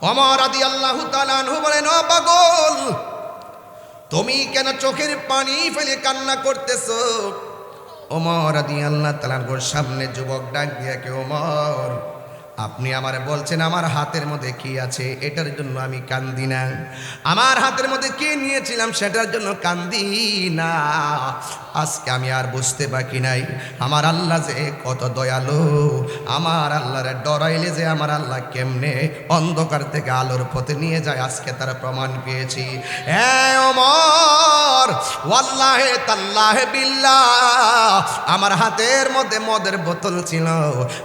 ওমর রাদিয়াল্লাহু তাআলা আনহু বলেন, ও পাগল, তুমি কেন চোখের পানি ফেলে কান্না করতেছো? ওমর রাদিয়াল্লাহু তাআলার সামনে যুবক ডাক দিয়ে কে, ওমর, আপনি আমারে বলছেন আমার হাতের মধ্যে কি আছে এটার জন্য আমি কান্দি না, আমার হাতের মধ্যে কি নিয়েছিলাম সেটার জন্য কান্দি না। আজকে আমি আর বুঝতে বাকি নাই আমার আল্লাহ যে কত দয়ালু, আমার আল্লাহরে ডরাইলে যে আমার আল্লাহ কেমনে অন্ধকার থেকে আলোর পথে নিয়ে যায়, আজকে তার প্রমাণ পেয়েছি। হ্যাঁ ওমর, ওয়াল্লাহে তাল্লাহে বিল্লাহ, আমার হাতের মধ্যে মদের বোতল ছিল,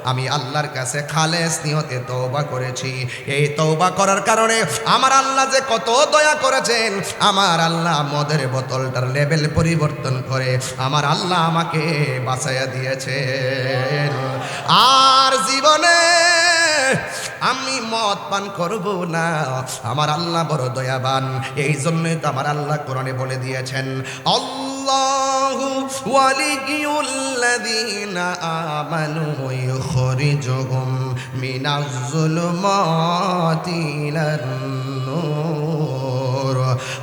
আমি আল্লাহর কাছে খালেস নিয়তে তওবা করেছি। এই তওবা করার কারণে আমার আল্লাহ যে কত দয়া করেছেন, আমার আল্লাহ মদের বোতলটার লেভেল পরিবর্তন করে আমার আল্লাহ আমাকে বাঁচাইয়া দিয়েছেন। আর জীবনে আমি মদ পান করব না, আমার আল্লাহ বড় দয়াবান। এই জন্যই তো আমার আল্লাহ কোরআনে বলে দিয়েছেন, আল্লাহু ওয়ালিয়ুল্লাযীনা আমানু ইউখরিজুহুম মিনাজ যুলুমাতি ইলান নূর।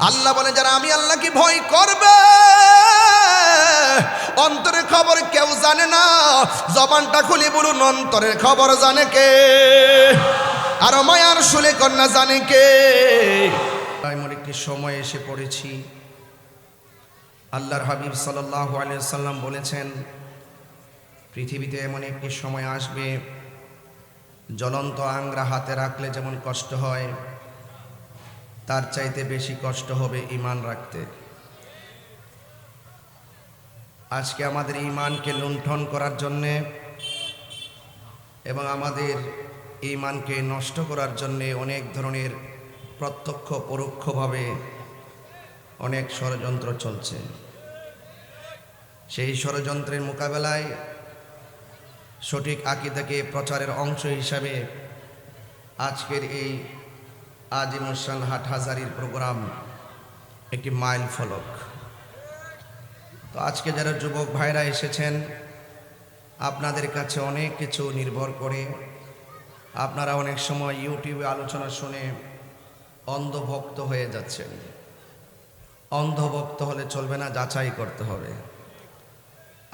আল্লাহ বলে যারা আমি আল্লাহকে ভয় করবে, অন্তরের খবর কেউ জানে না, জবানটা খুলে বলুন অন্তরের খবর জানে কে? আর মায়ার শুলে কন্যা জানে কে? এমন একটি সময় এসে পড়েছি, আল্লাহর হাবিব সাল্লাল্লাহু আলাইহি ওয়াসাল্লাম বলেছেন, পৃথিবীতে এমন একটি সময় আসবে, জ্বলন্ত আংরা হাতে রাখলে যেমন কষ্ট হয়, তার চাইতে বেশি কষ্ট হবে ঈমান রাখতে। আজকে আমাদের ঈমানকে লুণ্ঠন করার জন্যে এবং আমাদের ঈমানকে নষ্ট করার জন্যে অনেক ধরনের প্রত্যক্ষ পরোক্ষভাবে অনেক ষড়যন্ত্র চলছে। সেই ষড়যন্ত্রের মোকাবেলায় সঠিক আকীদাকে প্রচারের অংশ হিসাবে আজকের এই আজিমুসান হাটহাজারির প্রোগ্রাম একটি মাইল ফলক। তো আজকে যারা যুবক ভাইরা এসেছেন, আপনাদের কাছে অনেক কিছু নির্ভর করে। আপনারা অনেক সময় ইউটিউবে আলোচনা শুনে অন্ধভক্ত হয়ে যাচ্ছেন। অন্ধভক্ত হলে চলবে না, যাচাই করতে হবে।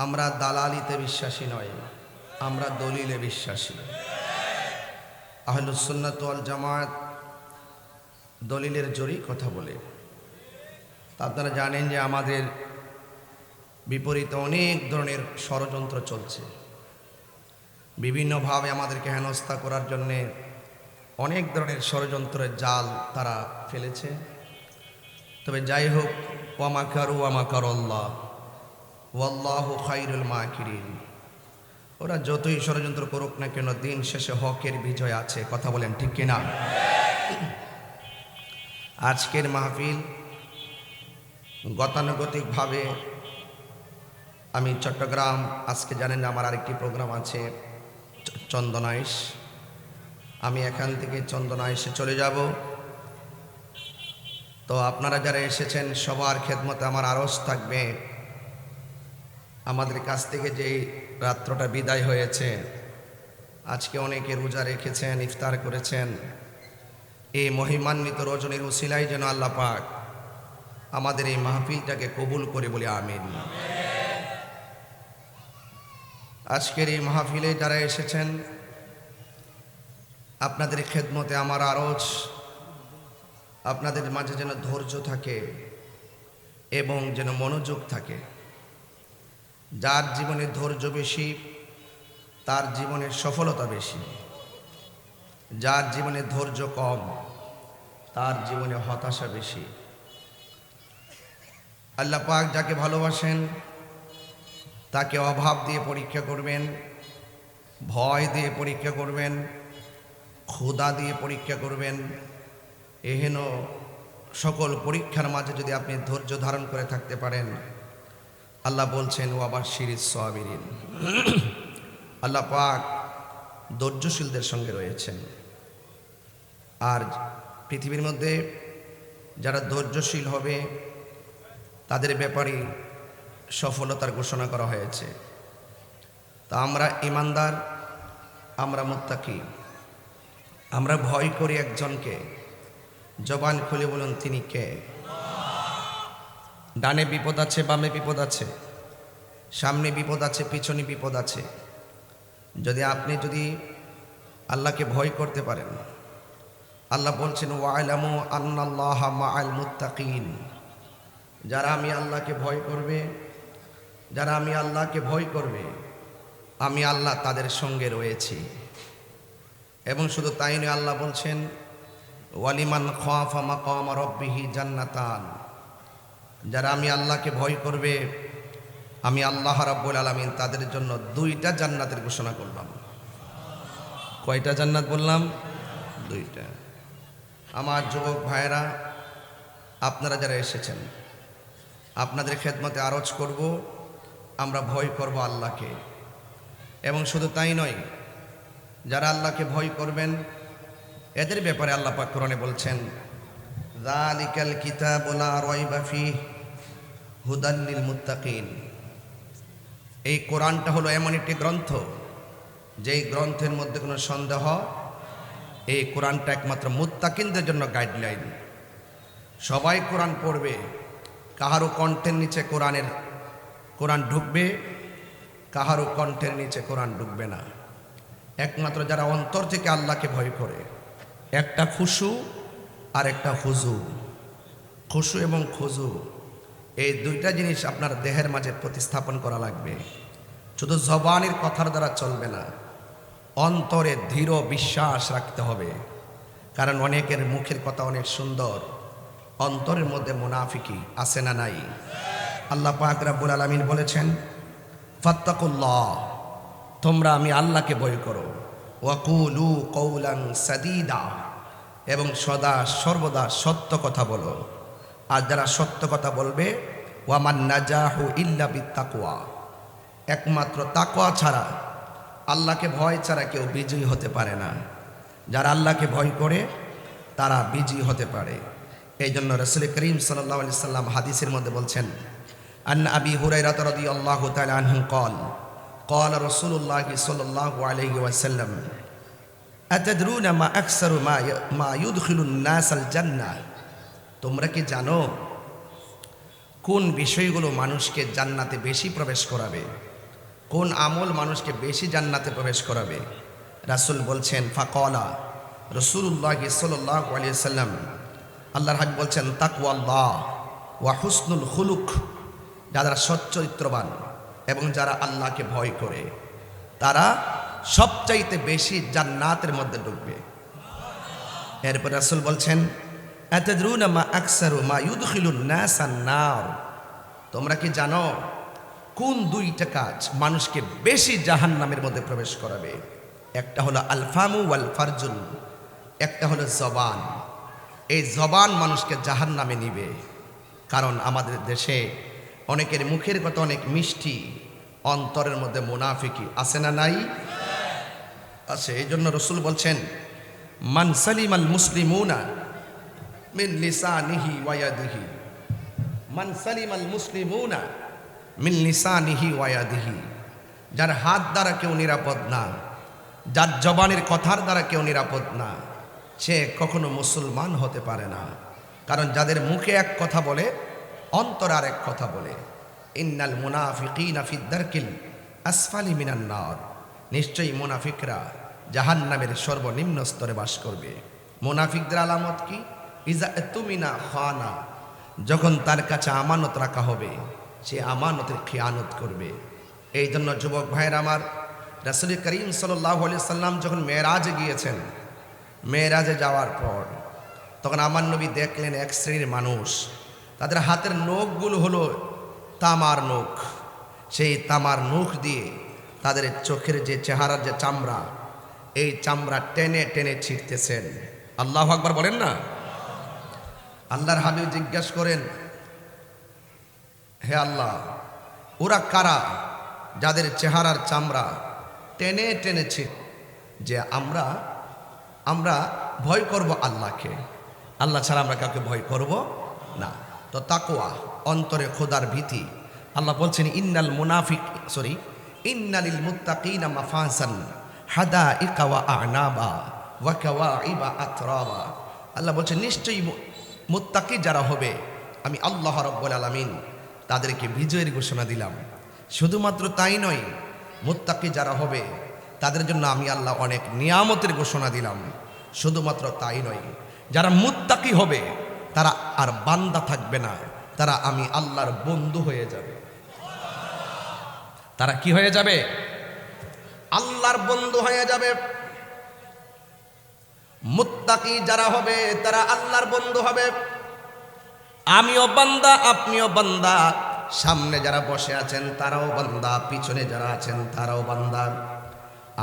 আমরা দালালিতে বিশ্বাসী নয়, আমরা দলিলে বিশ্বাসী। আহলুস সুন্নাত ওয়াল জামাত দলিলের জোরেই কথা বলে। তা আপনারা জানেন যে আমাদের বিপরীতে অনেক ধরনের ষড়যন্ত্র চলছে। বিভিন্নভাবে আমাদেরকে হেনস্থা করার জন্যে অনেক ধরনের ষড়যন্ত্রের জাল তারা ফেলেছে। তবে যাই হোক, ওয়া মাকারু ওয়া মাকারাল্লাহ ওয়াল্লাহু খায়রুল মাকিরিন। ওরা যতই ষড়যন্ত্র করুক না কেন, দিন শেষে হকের বিজয় আছে। কথা বলেন ঠিক কিনা? আজকের মাহফিল গতানুগতিকভাবে আমি চট্টগ্রাম, আজকে জানেন আমার আরেকটি প্রোগ্রাম আছে চন্দনাইশ, আমি এখান থেকে চন্দনাইশে চলে যাব। তো আপনারা যারা এসেছেন সবার খেদমতে আমার আরজ থাকবে, আমাদের কাছ থেকে যেই রাত্রটা বিদায় হয়েছে, আজকে অনেকে রোজা রেখেছেন, ইফতার করেছেন, এই মহিমান্বিত রজনীর উসিলায় যেন আল্লাহ পাক আমাদের এই মাহফিলটাকে কবুল করে বলে আমিন। আজকের এই মাহফিলে যারা এসেছেন, আপনাদের খেদমতে আমার আরজ, আপনাদের মাঝে যেন ধৈর্য থাকে এবং যেন মনোযোগ থাকে। যার জীবনে ধৈর্য বেশি তার জীবনের সফলতা বেশি, যার জীবনে ধৈর্য কম তার জীবনে হতাশা বেশি। আল্লাহ পাক যাকে ভালোবাসেন তাকে অভাব দিয়ে পরীক্ষা করবেন, ভয় দিয়ে পরীক্ষা করবেন, ক্ষুধা দিয়ে পরীক্ষা করবেন। এহেন সকল পরীক্ষার মাঝে যদি আপনি ধৈর্য ধারণ করে থাকতে পারেন, আল্লাহ বলছেন ওয়াবাশশিরিস সাবিরিন, আল্লাহ পাক ধৈর্যশীলদের সঙ্গে রয়েছেন। আর পৃথিবীর মধ্যে যারা ধৈর্যশীল হবে তাদের ব্যাপারে সফলতার ঘোষণা করা হয়েছে। তা আমরা ঈমানদার, আমরা মুত্তাকি, আমরা ভয় করি একজনকে, জবান খুলে বলুন তিনি কে? ডানে বিপদ আছে, বামে বিপদ আছে, সামনে বিপদ আছে, পিছনে বিপদ আছে। যদি আল্লাহকে ভয় করতে পারেন, আল্লাহ বলছেন ওয়া'লামু আন্নাল্লাহা মা'আল মুত্তাকিন, যারা আমি আল্লাহকে ভয় করবে, যারা আমি আল্লাহকে ভয় করবে, আমি আল্লাহ তাদের সঙ্গে রয়েছি। এবং শুধু তাই নয়, আল্লাহ বলছেন ওয়ালিমান খাফা মাকাম রাব্বিহি জান্নাতান, যারা আমি আল্লাহকে ভয় করবে, আমি আল্লাহ রাব্বুল আলামিন তাদের জন্য 2টা জান্নাতের ঘোষণা করলাম। কয়টা জান্নাত বললাম? 2টা। আমার যুবক ভাইয়েরা, আপনারা যারা এসেছেন, আপনাদের খেদমতে আরজ করব, আমরা ভয় করব আল্লাহকে। এবং শুধু তাই নয়, যারা আল্লাহকে ভয় করবেন এদের ব্যাপারে আল্লাহ পাক কোরআনে বলছেন যালিকাল কিতাবু লা রাইবা ফীহি হুদাল লিল মুত্তাকিন। এই কোরআনটা হলো এমন একটি গ্রন্থ, যেই গ্রন্থের মধ্যে কোনো সন্দেহ, এই কোরআনটা একমাত্র মুত্তাকিনদের জন্য গাইডলাইন। সবাই কোরআন পড়বে, কাহারও কণ্ঠের নিচে কোরআন ঢুকবে, কাহারও কণ্ঠের নিচে কোরআন ঢুকবে না। একমাত্র যারা অন্তর থেকে আল্লাহকে ভয় করে, একটা খুশু আর একটা খুজু, খুশু এবং খুজু, এই 2টা জিনিস আপনার দেহের মাঝে প্রতিস্থাপন করা লাগবে। শুধু জবানের কথার দ্বারা চলবে না, অন্তরে দৃঢ় বিশ্বাস রাখতে হবে। কারণ অনেকের মুখের কথা অনেক সুন্দর, অন্তরের মধ্যে মুনাফিকি আছে না নাই? আল্লাহ পাক রব্বুল আলামিন বলেছেন ফাত্তাকুল্লাহ, তোমরা আমি আল্লাহকে ভয় করো, ওয়াকুলু কওলান সাদীদা, এবং সদা সর্বদা সত্য কথা বলো। আর যারা সত্য কথা বলবে, ওয়ামান নাজাহু ইল্লা বিত্তাকওয়া, একমাত্র তাকওয়া ছাড়া, আল্লাহকে ভয় ছাড়া কেউ বিজয়ী হতে পারে না। যারা আল্লাহকে ভয় করে তারা বিজয়ী হতে পারে। এই জন্য রাসূল করিম সাল্লাল্লাহু আলাইহি সাল্লাম হাদিসের মধ্যে বলছেন, আন আবি হুরায়রা রাদিয়াল্লাহু তাআলা আনহু قال قال رسول الله صلى الله عليه وسلم أتدرون ما أكثر ما يدخل الناس الجنة, তোমরা কি জানো কোন বিষয়গুলো মানুষকে জান্নাতে বেশি প্রবেশ করাবে, কোন আমল মানুষকে বেশি জান্নাতে প্রবেশ করাবে? রাসূল বলছেন ফাকালা রাসূলুল্লাহ সাল্লাল্লাহু আলাইহি ওয়াসাল্লাম, আল্লাহর হাবিব বলছেন তাকওয়াল্লাহ ওয়া হুসনুল খুলুক, যারা সচ্চরিত্রবান এবং যারা আল্লাহকে ভয় করে তারা সবচাইতে বেশি জান্নাতের মধ্যে ঢুকবে। এরপর রাসূল বলছেন আতাদরুনা মা আকসারু মা ইউদখিলুন নাসান নার, তোমরা কি জানো কোন 2টা কাজ মানুষকে বেশি জাহান্নামের মধ্যে প্রবেশ করাবে? একটা হলো আলফামু ওয়াল ফারজুল, একটা হলো জবান। এই জবান মানুষকে জাহান্নামে নিবে। কারণ আমাদের দেশে অনেকের মুখের কথা অনেক মিষ্টি, অন্তরের মধ্যে মুনাফিকি আছে না নাই? আছে। এই জন্য রাসূল বলছেন মান সালিমাল মুসলিমুনা মিন লিসানিহি ওয়া ইয়াদিহি, মান সালিমাল মুসলিমুনা মিন লিসানিহি ওয়া ইয়াদিহি, যার হাত দ্বারা কেউ নিরাপদ না, যার জবানের কথার দ্বারা কেউ নিরাপদ না, সে কখনো মুসলমান হতে পারে না। কারণ যাদের মুখে এক কথা বলে, অন্তর আর এক কথা বলে। ইন্নাল মুনাফিকিনা ফি দারকিল আসফালি মিনান নার, নিশ্চয়ই মুনাফিকরা জাহান্নামের সর্বনিম্ন স্তরে বাস করবে। মুনাফিকদের আলামত কি? ইজা তুমিনা খানা, যখন তার কাছে আমানত রাখা হবে সে আমানতের খিয়ানত করবে। এই জন্য যুবক ভাইয়ের আমার, রাসূল করিম সাল্লাল্লাহু আলাইহি সাল্লাম যখন মেরাজে গিয়েছেন, মেরাজে যাওয়ার পর তখন আমার নবী দেখলেন এক শ্রেণীর মানুষ, তাদের হাতের নখগুলো হলো তামার নখ। সেই তামার নখ দিয়ে তাদের চোখের যে চেহারার যে চামড়া, এই চামড়া টেনে টেনে ছিঁড়তেছেন। আল্লাহু আকবার বলেন না? আল্লাহর হাবিব জিজ্ঞাসা করেন, হে আল্লাহ, ওরা কারা যাদের চেহারার চামড়া টেনে টেনে ছিঁড়ে? যে আমরা ভয় করব আল্লাহকে, আল্লাহ ছাড়া আমরা কাউকে ভয় করব না। তো তাকওয়া, অন্তরে খোদার ভীতি। আল্লাহ বলছেন ইন্নালিল মুত্তাকিনা মাফাজান হাদাইকা ওয়া আ'নাবা ওয়া কাওয়াইবা আতরাবা। আল্লাহ বলছেন নিশ্চয়ই মুত্তাকি যারা হবে আমি আল্লাহ রাব্বুল আলামিন তাদেরকে বিজয়ের ঘোষণা দিলাম। শুধুমাত্র তাই নয়, মুত্তাকি যারা হবে তাদের জন্য আমি আল্লাহ অনেক নিয়ামতের ঘোষণা দিলাম। শুধুমাত্র তাই নয়, যারা মুত্তাকি হবে তারা আর বান্দা থাকবে না, তারা আমি আল্লাহর বন্ধু হয়ে যাবে। তারা কি হয়ে যাবে? আল্লাহর বন্ধু হয়ে যাবে। মুত্তাকি যারা হবে তারা আল্লাহর বন্ধু হবে। আমিও বান্দা, আপনিও বান্দা, সামনে যারা বসে আছেন তারাও বান্দা, পিছনে যারা আছেন তারাও বান্দা,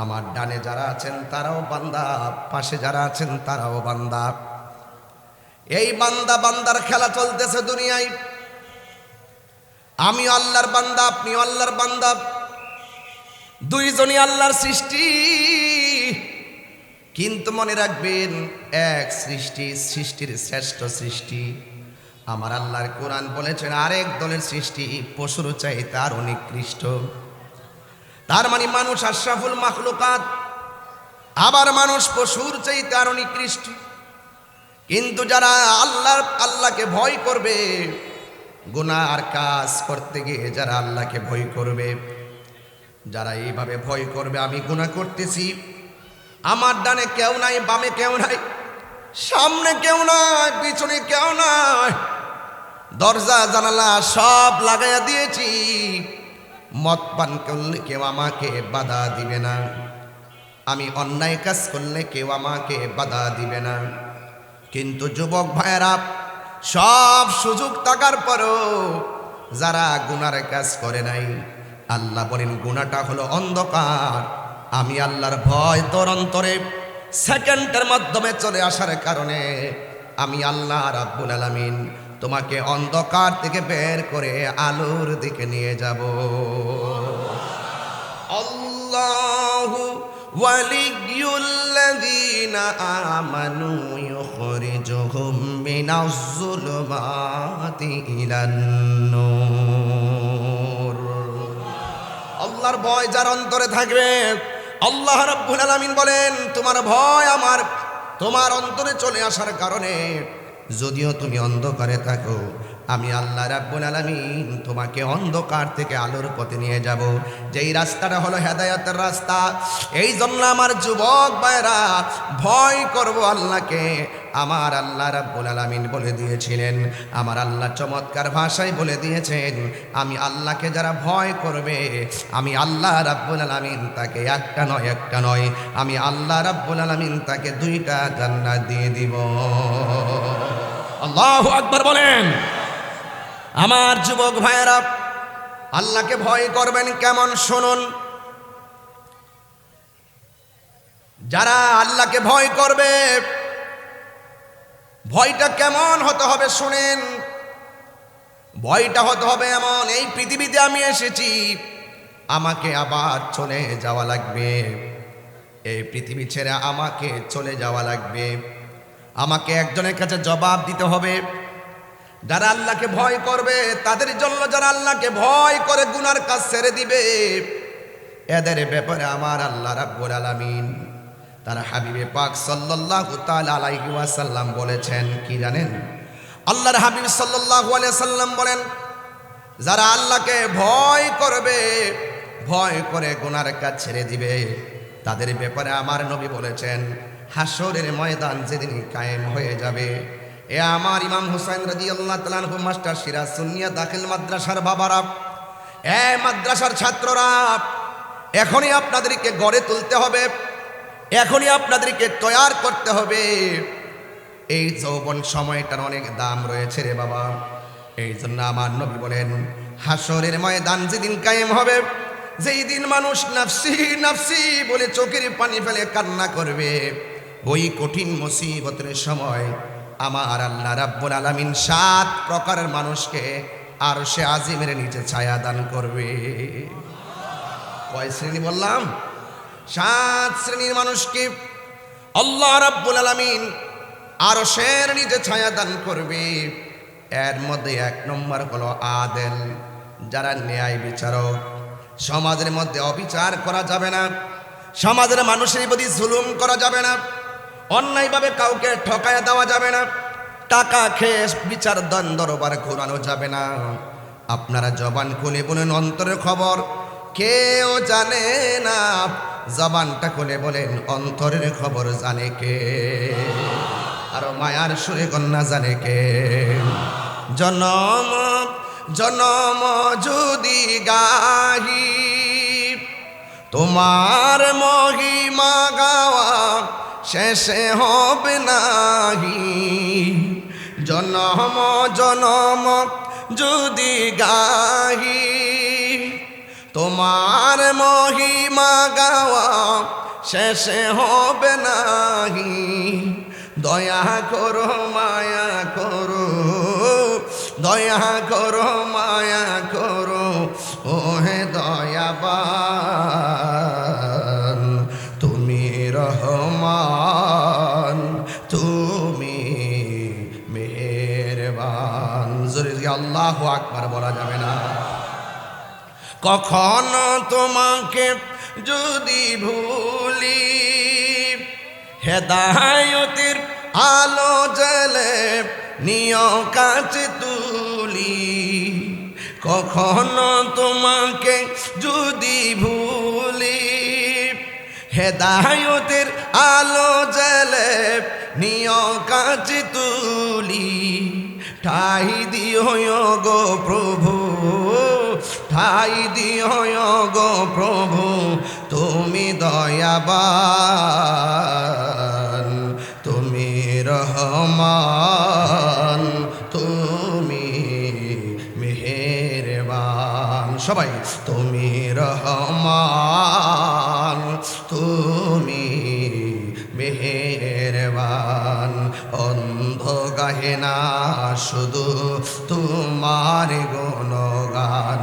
আমার ডানে যারা আছেন তারাও বান্দা, পাশে যারা আছেন তারাও বান্দা। এই বান্দা বান্দার খেলা চলতেছে দুনিয়ায়। আমিও আল্লাহর বান্দা, আপনিও আল্লাহর বান্দা, দুইজনই আল্লাহর সৃষ্টি। কিন্তু মনে রাখবেন, এক সৃষ্টি, সৃষ্টির শ্রেষ্ঠ সৃষ্টি আমার আল্লাহর কোরআন বলেছেন আরেক দলের সৃষ্টি পশুর চাইতে আরো নিকৃষ্ট। তার মানে মানুষ আশরাফুল মাখলুকাত, আবার মানুষ পশুর চাইতে আরো নিকৃষ্ট। কিন্তু যারা আল্লাহকে ভয় করবে, গুনার কাজ করতে গিয়ে যারা আল্লাহকে ভয় করবে, যারা এইভাবে ভয় করবে আমি গুনাহ করতেছি, আমার ডানে কেউ নাই, বামে কেউ নাই, সামনে কেউ নাই, পিছনে কেউ নাই, দরজা জানালা সব লাগাইয়া দিয়েছি, মদ পান করলে কেউ আমাকে বাধা দিবে না, আমি অন্যায় কাজ করলে কেউ আমাকে বাধা দিবে না। কিন্তু যুবক ভাইয়েরা, সব সুযোগ থাকার পরও যারা গুনার কাজ করে নাই, আল্লাহ বলেন গুনাহটা হলো অন্ধকার। আমি আল্লাহর ভয় তোর অন্তরে সেকেন্ডের মাধ্যমে চলে আসার কারণে আমি আল্লাহ রাব্বুল আলামিন তোমাকে অন্ধকার থেকে বের করে আলোর দিকে নিয়ে যাব। আল্লাহু ওয়ালিয়ুল্লাযীনা আমানু ইউখরিজুহুম মিনাজ যুলুমাতি ইলান নূর। আল্লাহর ভয় যার অন্তরে থাকবে, আল্লাহ রাব্বুল আলামিন বলেন তোমার ভয় তোমার অন্তরে চলে আসার কারণে যদিও তুমি অন্ধকারে থাকো, আমি আল্লাহ রাব্বুল আলামিন তোমাকে অন্ধকার থেকে আলোর পথে নিয়ে যাব। যেই রাস্তাটা হলো হেদায়েতের রাস্তা। এই জন্য আমার যুবক ভাইরা ভয় করব আল্লাহকে। আমার আল্লাহ রাব্বুল আলামিন বলে দিয়েছিলেন, আমার আল্লাহ চমৎকার ভাষায় বলে দিয়েছেন, আমি আল্লাহকে যারা ভয় করবে আমি আল্লাহ রাব্বুল আলামিন তাকে একটা নয় আমি আল্লাহ রাব্বুল আলামিন তাকে 2টা জান্নাত দিয়ে দিব। আল্লাহু আকবার বলেন। আমার যুবক ভাইয়েরা, আল্লাহকে ভয় করবেন কেমন শুনুন। যারা আল্লাহকে ভয় করবে, ভয়টা কেমন হতে হবে শুনেন। ভয়টা হতে হবে এমন, এই পৃথিবীতে আমি এসেছি, আমাকে আবার চলে যাওয়া লাগবে, এই পৃথিবী ছেড়ে আমাকে চলে যাওয়া লাগবে, আমাকে একজনের কাছে জবাব দিতে হবে। যারা আল্লাহকে ভয় করবে তাদের জন্য, যারা আল্লাহকে ভয় করে গুনার কাজ ছেড়ে দিবে, এদের ব্যাপারে আমার আল্লাহ রাব্বুল আলামিন তার হাবিবে পাক সাল্লাল্লাহু তাআলা আলাইহি ওয়াসাল্লাম বলেছেন কি জানেন? আল্লাহর হাবিব সাল্লাল্লাহু আলাইহি সাল্লাম বলেন, যারা আল্লাহকে ভয় করবে, ভয় করে গুনার কাজ ছেড়ে দিবে, তাদের ব্যাপারে আমার নবী বলেছেন হাসরের ময়দান যেদিন কায়েম হয়ে যাবে, এ আমার ইমাম হুসাইন রাদিয়াল্লাহু তাআলা আনহু মাস্টার সিরাজ সুন্নিয়া দাখিল মাদ্রাসার বাবারা, এ মাদ্রাসার ছাত্ররা, এখনই আপনাদেরকে গড়ে তুলতে হবে, এখনই আপনাদেরকে তৈয়ার করতে হবে। এই যৌবন সময়টার অনেক দাম রয়েছে রে বাবা। এই জন্য আমার নবী বলেন হাসরের ময়দান যেদিন কায়েম হবে, যেই দিন মানুষ নাফসি নাফসি বলে চোখের পানি ফেলে কান্না করবে, ওই কঠিন মুসিবতের সময় আমার আল্লাহ রাব্বুল আলামিন 7 প্রকারের মানুষকে আরশে আজিমের নিচে ছায়া দান করবে। কয় শ্রেণী বললাম? 7 শ্রেণীর মানুষকে আল্লাহ রাব্বুল আলামিন আরশের নিচে ছায়া দান করবে। এর মধ্যে 1 নম্বর হলো আদেল, যারা ন্যায় বিচারক। সমাজের মধ্যে অবিচার করা যাবে না, সমাজের মানুষের প্রতি জুলুম করা যাবে না, অন্যায়ভাবে কাউকে ঠকায়া দেওয়া যাবে না, টাকা খেয়ে বিচার দরবার ঘোরানো যাবে না। আপনারা জবান খুলে বলেন অন্তরের খবর কেউ জানে না, জবানটা খুলে বলেন অন্তরের খবর জানে কে? আর মায়ার সুরে কন্যা জানে কে? জনম জনম যদি গাহি তোমার মহিমা গাওয়া শেষে হবে নাহি। জনম জনম যদি গাহি তোমার মহিমা গাওয়া শেষে হবে নাহি। দয়া করো মায়া করো, দয়া করো মায়া করো, ও হে দয়াবান তুমি রহমান, তুমি মেহেরবান। জোরে আল্লাহু আকবার বলা যাবে না। কখনো তোমাকে যদি ভুলি হেদায়েতের আলো জ্বলে নিয় কাছে তুলি। কখনো তোমাকে যদি ভুলি হেদায়েতের আলো জ্বলে নিয় কাছে তুলি। ঠাই দিও গো প্রভু, ঠাই দিও গো প্রভু তুমি দয়াবান, তুমি রহমান, তুমি মেহেরবান। সবাই তুমি রহমান, তুমি মেহেরবান। অন্ধ গাহে না শুধু তোমার গুণগান,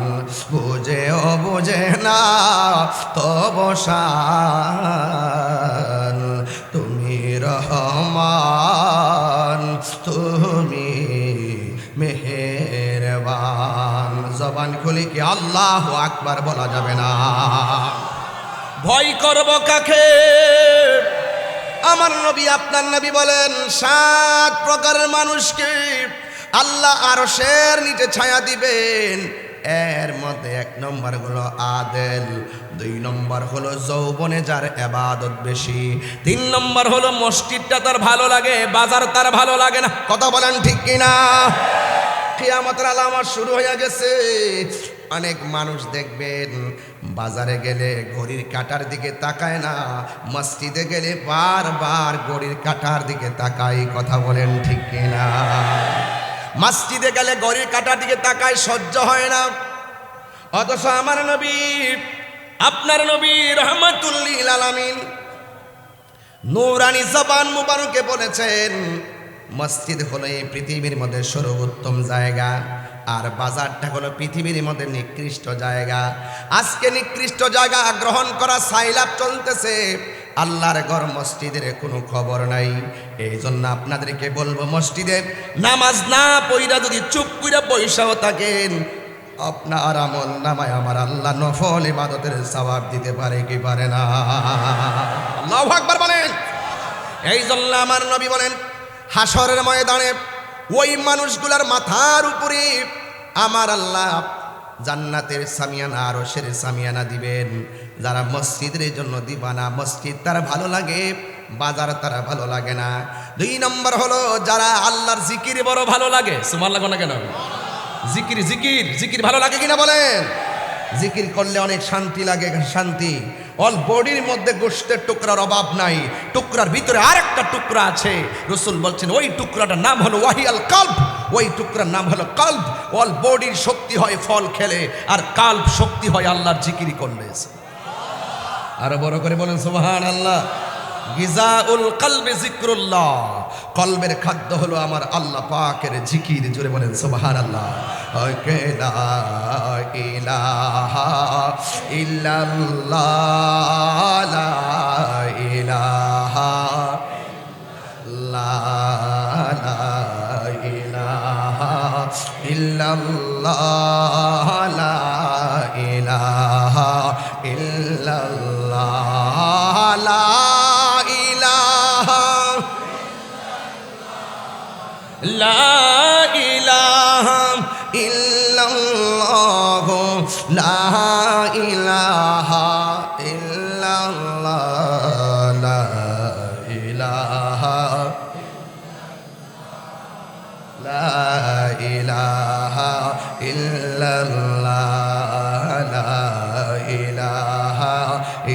বুঝেও বুঝে না তব শান। তুমি রহমান, তুমি মেহেরবান। জবান খুলে কি আল্লাহু আকবার বলা যাবে না? ভয় করব কাকে? আমার নবী আপনার নবী বলেন 7 প্রকারের মানুষকে আল্লাহ আরশের নিচে ছায়া দিবেন। এর মধ্যে 1 নম্বর হলো আদেল, 2 নম্বর হলো যৌবনে যার ইবাদত বেশি, 3 নম্বর হলো মসজিদটা তার ভালো লাগে, বাজার তার ভালো লাগে না। কথা বলেন ঠিক কিনা? কিয়ামতের আলামত শুরু হয়ে গেছে। অনেক মানুষ দেখবেন বাজারে গেলে ঘড়ির কাঁটার দিকে তাকায় না, মসজিদে গেলে বারবার ঘড়ির কাঁটার দিকে তাকায়। কথা বলেন ঠিক কিনা? মসজিদে গেলে ঘড়ির কাঁটার দিকে তাকায়, সহ্য হয় না। অথচ আমার নবী আপনার নবী রাহমাতুল লিল আলামিন নূরানী জবান মুবারকে বলেছেন মসজিদ হলো এই পৃথিবীর মধ্যে সর্বোত্তম জায়গা, আর বাজারটা হলো পৃথিবীর মধ্যে নিকৃষ্ট জায়গা। আজকে নিকৃষ্ট জায়গা গ্রহণ করা সাইলাব চলতেছে, আল্লাহর ঘর মসজিদের কোনো খবর নাই। এই জন্য আপনাদেরকে বলবো, মসজিদে নামাজ না পড়া যদি চুপ করে বৈশাও থাকেন, আপনার আমল নামায় আমার আল্লাহ নফল ইবাদতের সওয়াব দিতে পারে কি পারে না? আল্লাহু আকবার বলেন। এই জন্য আমার নবী বলেন হাসরের ময়দানে ওই মানুষগুলার মাথার উপরে আমার আল্লাহ জান্নাতের সামিয়ানা আরশের সামিয়ানা দিবেন, যারা মসজিদের জন্য দিবানা। মসজিদ তারা ভালো লাগে, বাজার তারা ভালো লাগে না। 2 নম্বর হলো যারা আল্লাহর জিকির বড় ভালো লাগে। সুবহানাল্লাহ না কেন? জিকির জিকির জিকির ভালো লাগে কিনা বলেন? জিকির করলে অনেক শান্তি লাগে, শান্তি। অল বডির মধ্যে গোশতের টুকরার অভাব নাই, টুকরার ভিতরে আরেকটা টুকরা আছে। রাসূল বলছেন ওই টুকরাটার নাম হলো ওয়াহিয়াল কলব, ওই টুকরার নাম হলো কলব। অল বডির শক্তি হয় ফল খেলে, আর কলব শক্তি হয় আল্লাহর জিকির করলে। আরো বড় করে বলেন সুবহানাল্লাহ। গিজাউল কলবে যিকরুল্লাহ, কলবের খাদ্য হলো আমার আল্লাহ পাকের জিকির। জোরে বলেন সুবহানাল্লাহ। লা ইলাহা ইল্লাল্লাহ, লা ইলাহা লা ইলাহা ইল্লাল্লাহ, লা ইলাহা ইল্লাল্লাহ, লা ইলাহা লা ইলাহা ইল্লাল্লাহ লা ইলাহা ইল্লাল্লাহ লা ইলাহা লা ইলাহা ইল্লাল্লাহ লা ইলাহা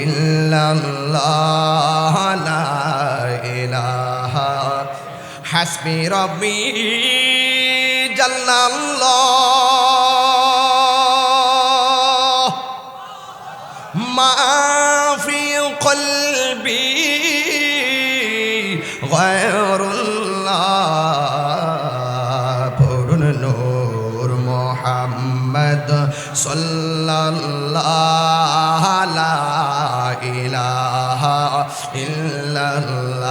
ইল্লাল্লাহ লা ইলাহা হাসবি রব্বি জাল্লাল্লাহ মা ফি কলবি গায়রুল্লাহ পূর্ণ নূর মুহাম্মদ সাল্লাল্লাহু লা ইলাহা ইল্লাল্লাহ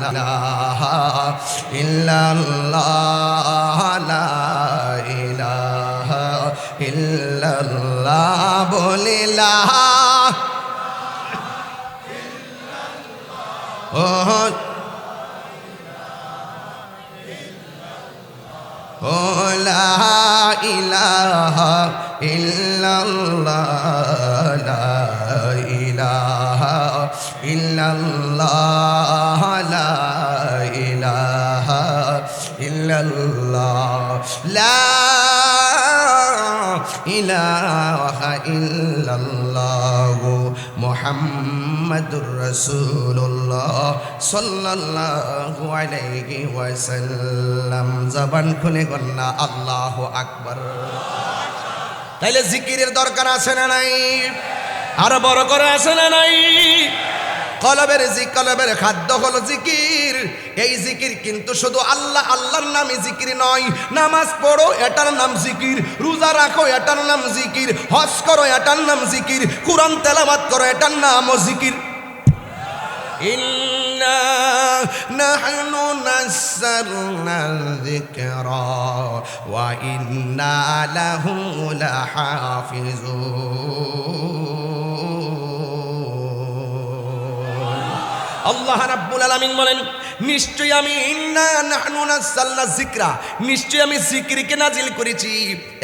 লা ইল্লাল্লাহ লা ইলাহা ইল্লাল্লাহ বলে লা লা ইলাহা ইল্লাল্লাহ লা ইলাহা ইল্লাল্লাহ লা ইলাহা ইল্লাল্লাহ লা ইলাহা ইল্লাল্লাহ মুহাম্মাদুর রাসূলুল্লাহ সাল্লাল্লাহু আলাইহি ওয়াসাল্লাম। জবান খুলে গন্না আল্লাহু আকবার। তাইলে জিকিরের দরকার আছে না নাই? আরো বড় করে আছে না নাই? কলবের খাদ্য হলো জিকির। এই জিকির কিন্তু শুধু আল্লাহ আল্লাহর নামে জিকির নয়। নামাজ পড়ো এটার নাম জিকির, রোজা রাখো এটার নাম জিকির, হজ করো এটার নাম জিকির, কুরআন তেলাওয়াত করো এটার নামও জিকির। ইন্না নাহনু নাযালনা যিকরা ওয়া ইন্না লাহু লাহাফিজুন। আল্লাহ রাব্বুল আলামিন বলেন, নিশ্চয়ই আমি ইন্না নাহনু নাযালনা যিকরা, নিশ্চয়ই আমি জিকিরকে নাজিল করেছি।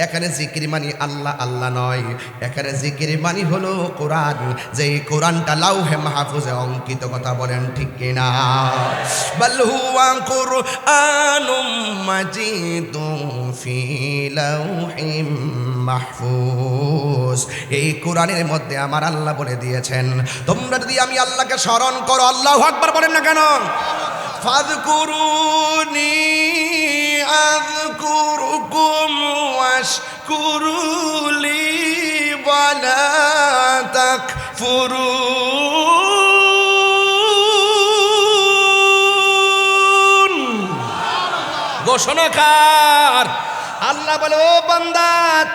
এখানে জিকির মানে আল্লাহ আল্লাহ নয়, এখানে জিকির মানে হলো কোরআন। যে কোরআনটা লাউহে মাহফুজে অঙ্কিত, কথা বলেন ঠিক কিনা? বাল হুয়া কুরআনুম মাজিদুন ফি লাউহিম মাহফুজ। এই কোরআনের মধ্যে আমার আল্লাহ বলে দিয়েছেন, তোমরা যদি আমি আল্লাহকে স্মরণ করো, আল্লাহু আকবার বলেন না কেন? ফাযকুরুনি আযকুরুকুম ওয়াশকুরুলি ওয়ালা তাকফুরুন। ঘোষণাকার আল্লাহ বলে, ও বান্দা,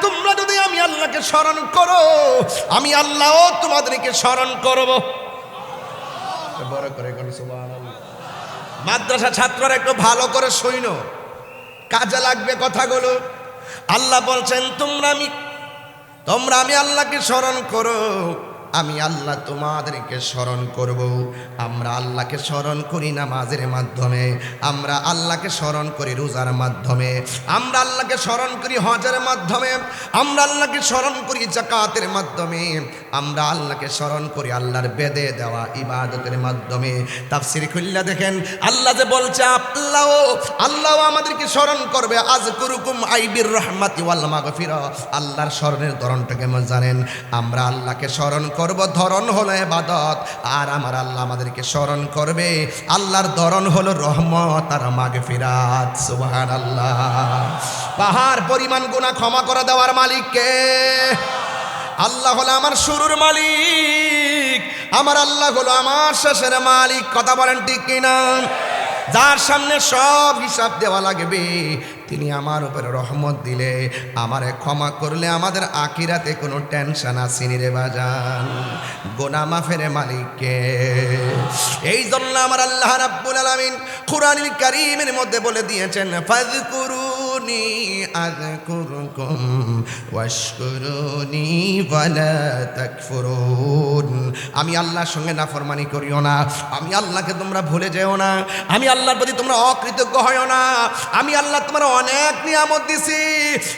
তোমরা যদি আমি আল্লাহকে স্মরণ করো, আমি আল্লাহও তোমাদেরকে স্মরণ করব। বড় করে কোন সুবহানাল্লাহ। মাদ্রাসা ছাত্ররা একটু ভালো করে শোনো, কাজে লাগবে কথাগুলো। আল্লাহ বলছেন, তোমরা আমি আল্লাহকে স্মরণ করো, আমি আল্লাহ তোমাদেরকে স্মরণ করব। আমরা আল্লাহকে স্মরণ করি নামাজের মাধ্যমে, আমরা আল্লাহকে স্মরণ করি রোজার মাধ্যমে, আমরা আল্লাহকে স্মরণ করি হজের মাধ্যমে, আমরা আল্লাহকে স্মরণ করি যাকাতের মাধ্যমে, আমরা আল্লাহকে স্মরণ করি আল্লাহর বেদে দেওয়া ইবাদতের মাধ্যমে। তাফসীর খুললে দেখেন, আল্লাহ যে বলছে আল্লাহ আমাদেরকে স্মরণ করবে। আযকুরুকুম আইবির রাহমাতি ওয়াল মাগফিরা। আল্লাহর স্মরণের ধরনটা কেমন জানেন? আমরা আল্লাহকে স্মরণ করব, ধরন হলো ইবাদত, আর আমার আল্লাহ আমাদেরকে স্মরণ করবে, আল্লাহর ধরন হলো রহমত আর মাগফিরাত। সুবহানাল্লাহ। পাহাড় পরিমাণ গুনাহ ক্ষমা করে দেওয়ার মালিক কে? আল্লাহ হলো আমার শুরুর মালিক, আমার আল্লাহ হলো আমার শেষের মালিক। কথা বলেন ঠিক কিনা? যার সামনে সব হিসাব দেওয়া লাগবে, তিনি আমার উপরে রহমত দিলে, আমারে ক্ষমা করলে, আমাদের আখিরাতে কোনো টেনশন আসেনি রে বাজান। গুনাহ মাফের মালিককে। এই জন্য আমার আল্লাহ রাব্বুল আলামিন কুরআনুল কারীমের মধ্যে বলে দিয়েছেন, ফাযকুরুন ফাযকুরুনি আযকুরকুম ওয়াশকুরুনি ওয়ালা তাকফুরুন। আমি আল্লাহর সঙ্গে নাফরমানি করিও না, আমি আল্লাহকে তোমরা ভুলে যেও না, আমি আল্লাহর প্রতি তোমরা অকৃতজ্ঞ হইও না। আমি আল্লাহ তোমার অনেক নিয়ামত দিছি,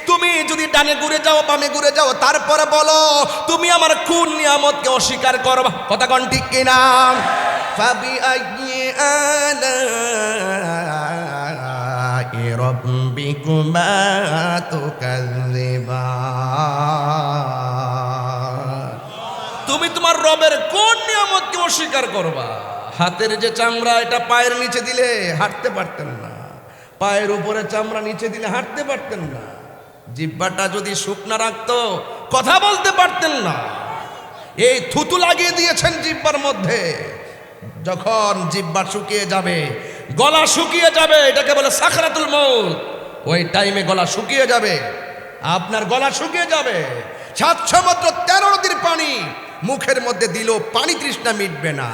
তুমি যদি ডানে ঘুরে যাও বামে ঘুরে যাও তারপরে বলো তুমি আমার কোন নিয়ামতকে অস্বীকার করবা? কথা কোন ঠিক কিনা? ফাবিআইয়ি আলাই রাব্বিকুমা তুকাযযিবান। তুমি তোমার রবের কোন নিয়ামতকে অস্বীকার করবা? হাতের যে চামড়া এটা পায়ের নিচে দিলে হাঁটতে পারতেন না, পায়ের উপরে চামড়া নিচে দিলে হাঁটতে পারতেন না, জিহ্বাটা যদি শুকনা রাখতো কথা বলতে পারতেন না। এই থুতু লাগিয়ে দিয়েছেন জিহ্বার মধ্যে, যখন জিহ্বা শুকিয়ে যাবে, গলা শুকিয়ে যাবে, এটাকে বলে সাকরাতুল মউত, ওই টাইমে গলা শুকিয়ে যাবে, আপনার গলা শুকিয়ে যাবে। 700 মাত্র 13 নদীর পানি মুখের মধ্যে দিল, পানি তৃষ্ণা মিটবে না।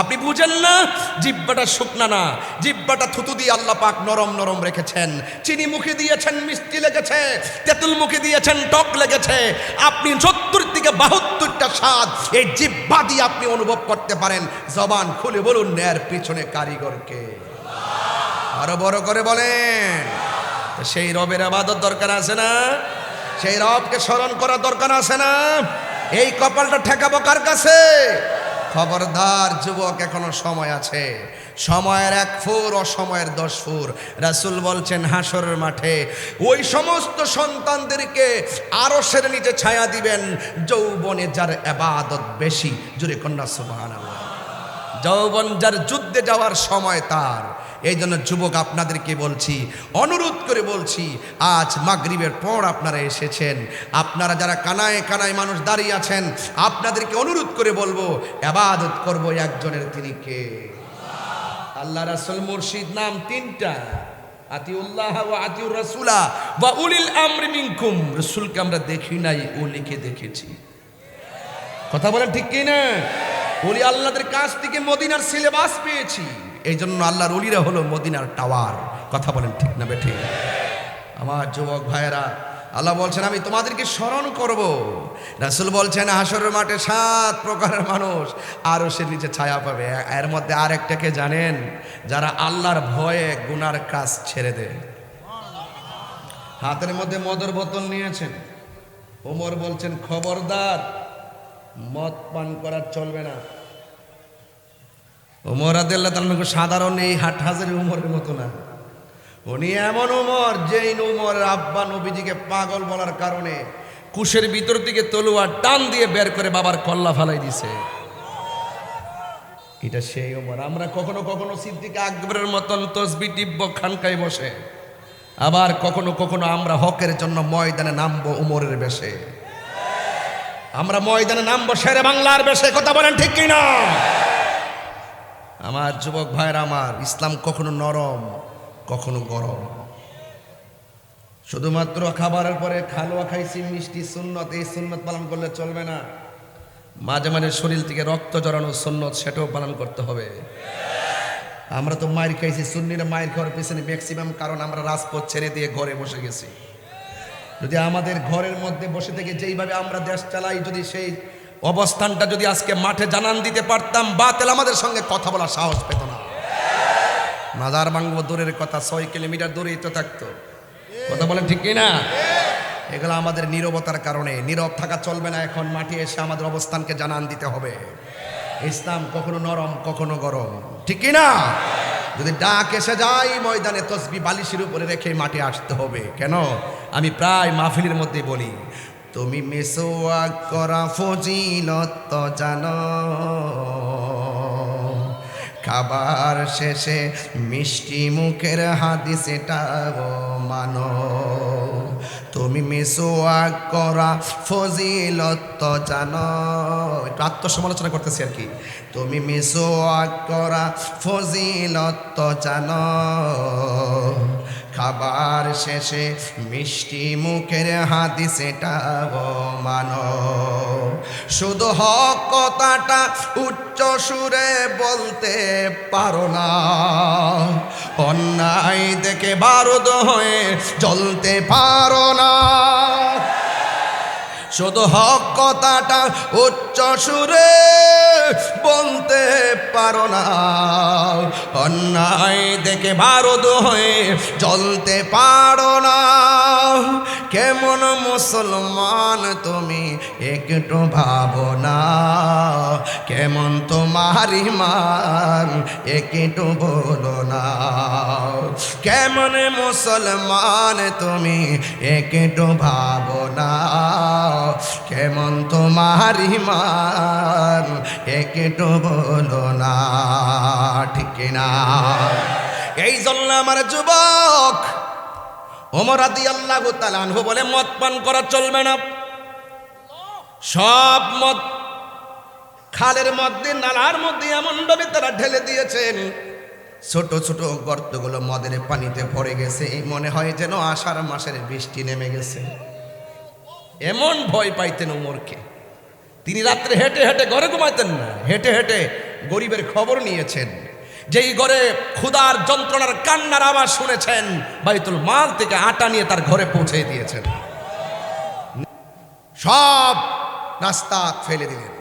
আপনি বুঝেন না, জিহ্বাটা শুকনা না, জিহ্বাটা থুতু দিয়ে আল্লাহ পাক নরম নরম রেখেছেন। চিনি মুখে দিয়েছেন মিষ্টি লেগেছে, তেঁতুল মুখে দিয়েছেন টক লেগেছে। আপনি 70 থেকে 72টা স্বাদ এই জিহ্বা দিয়ে আপনি অনুভব করতে পারেন। জবান খুলে বলুন এর পিছনে কারিগরকে। আরো বড় করে বলেন। সেই রবের ইবাদত দরকার আছে না? সেই রবকে স্মরণ করা দরকার আছে না? এই কপালটা ঠেকাবো কার কাছে? খবরদার যুবক, এখনো সময় আছে। সময়ের 1 ফুর, অসময়ের 10 ফুর। রাসূল বলছেন হাসরের মাঠে ওই সমস্ত সন্তানদেরকে আরশের নিচে ছায়া দিবেন যৌবনে যার ইবাদত বেশি। জোরে কন্যা সুবহানাল্লাহ। যৌবন যার যুদ্ধে যাওয়ার সময় তার। এই জন্য যুবক আপনাদেরকে বলছি, অনুরোধ করে বলছি, আজ মাগরিবের পর আপনারা এসেছেন, আপনারা যারা কানায় কানায় মানুষ দাঁড়িয়ে আছেন, আপনাদেরকে অনুরোধ করে বলবো ইবাদত করব একজনের, তিনি কে? আল্লাহ রাসূল মুর্শিদ নাম 3টা, আতিউল্লাহ ওয়া আতিউর রাসূলা ওয়া উলিল আমরি মিনকুম। রাসূলকে আমরা দেখি নাই, ওলিকে দেখেছি। কথা বলেন ঠিক কি না? ওলি আল্লাহদের কাছ থেকে মদিনার সিলেবাস পেয়েছি, এই জন্য আল্লাহর ওলিরা হলো মদিনার টাওয়ার। কথা বলেন ঠিক না বেঠিক? আমার যুবক ভাইয়েরা, আল্লাহ বলছেন আমি তোমাদেরকে স্মরণ করব। রাসূল বলছেন হাসরের মাঠে 7 প্রকারের মানুষ আরশের নিচে ছায়া পাবে। এর মধ্যে আরেকটাকে জানেন? যারা আল্লাহর ভয়ে গুনার কাজ ছেড়ে দেয়। হাতের মধ্যে মদের বোতল নিয়েছেন, ওমর বলছেন খবরদার মদ পান করা চলবে না। ওমর রাদিয়াল্লাহু তাআলা সাধারণ এই হাটহাজারি উমরের মতো না, উনি এমন উমর যেই উমরের আব্বা নবীজিকে পাগল বলার কারণে কুশের ভিতর থেকে তলোয়ার টান দিয়ে বের করে বাবার কল্লা ফালাই দিছে। এটা সেই উমর। আমরা কখনো কখনো সিদ্দিক আকবরের মতন তসবিহ টিপব খানকায় বসে, আবার কখনো কখনো আমরা হকের জন্য ময়দানে নামবো উমরের বেশে, আমরা ময়দানে নামবো শেরে বাংলার বেশে। কথা বলেন ঠিক কিনা? আমার যুবক ভাইরা আমার, ইসলাম কখনো নরম কখনো গরম। শুধুমাত্র খাবারের পরে খালোয়া খাইছি মিষ্টি সুন্নত, এই সুন্নত পালন করলে চলবে না। মাঝে মাঝে শরীর থেকে রক্ত জড়ানো সুন্নত, সেটাও পালন করতে হবে। আমরা তো মায়ের খাইছি, সুন্নিরা মায়ের খাওয়ার পেছনে ম্যাক্সিমাম কারণ আমরা রাজপথ ছেড়ে দিয়ে ঘরে বসে গেছি। যদি আমাদের ঘরের মধ্যে বসে থেকে যেইভাবে আমরা দেশ চালাই, যদি সেই অবস্থানটা যদি আজকে মাঠে জানান দিতে পারতাম, বাতিল আমাদের সঙ্গে কথা বলার সাহস পেত না। মাজার ভাঙবো দূরের কথা, 6 কিলোমিটার দূরেই তো থাকতো। কথা বলেন ঠিক কিনা? এগুলো আমাদের নীরবতার কারণে। নীরব থাকা চলবে না, এখন মাঠে এসে আমাদের অবস্থানকে জানান দিতে হবে। ইসলাম কখনো নরম কখনো গরম, ঠিক কিনা? যদি ডাক এসে যায় ময়দানে তসবি বালিশের উপরে রেখে মাঠে আসতে হবে। কেন? আমি প্রায় মাহফিলের মধ্যে বলি, তুমি মিসওয়াক করা ফজিলত জানো, খাবার শেষে মিষ্টি মুখের হাদিস এটাও মানো। তুমি মিসওয়াক করা ফজিলত জানো, একটু আত্মসমালোচনা করতেছি আর কি। তুমি মিসওয়াক করা ফজিলত জানো, খাবার শেষে মিষ্টি মুখের হাদিস এটাও মানো। শুধু হক কথাটা উচ্চ সুরে বলতে পারো না, অন্যায় দেখে বারুদ হয়ে জ্বলতে পারো না, শুধু হক কথাটা উচ্চ সুরে বলতে পারো না, অন্যায় দেখে বারুদ হয়ে জ্বলতে পারো না। কেমন মুসলমান তুমি একটু ভাবো না, কেমন তোমার ঈমান একটু বলো না, কেমন মুসলমান তুমি একটু ভাবো না, কেমন তোমার ঈমান একটু বলো না, ঠিক না? এই জন্য আমার যুবক ওমর রাদিয়াল্লাহু তাআলা আনহু বলে মদ পান করা চলবে না। সব মদ খালের মধ্যে নালার মধ্যে এমন ভাবে তারা ঢেলে দিয়েছেন, ছোট ছোট গর্তগুলো মদের পানিতে ভরে গেছে, মনে হয় যেন আষাঢ় মাসের বৃষ্টি নেমে গেছে। এমন ভয় পাইতেন ওমরকে, তিনি রাত্রে হেঁটে হেঁটে ঘরে ঘুমাইতেন না, হেঁটে হেঁটে গরিবের খবর নিয়েছেন। যেই ঘরে ক্ষুধার যন্ত্রণার কান্নার আওয়াজ শুনেছেন, বাইতুল মাল থেকে আটা নিয়ে তার ঘরে পৌঁছে দিয়েছেন, সব রাস্তা ফেলে দিলেন।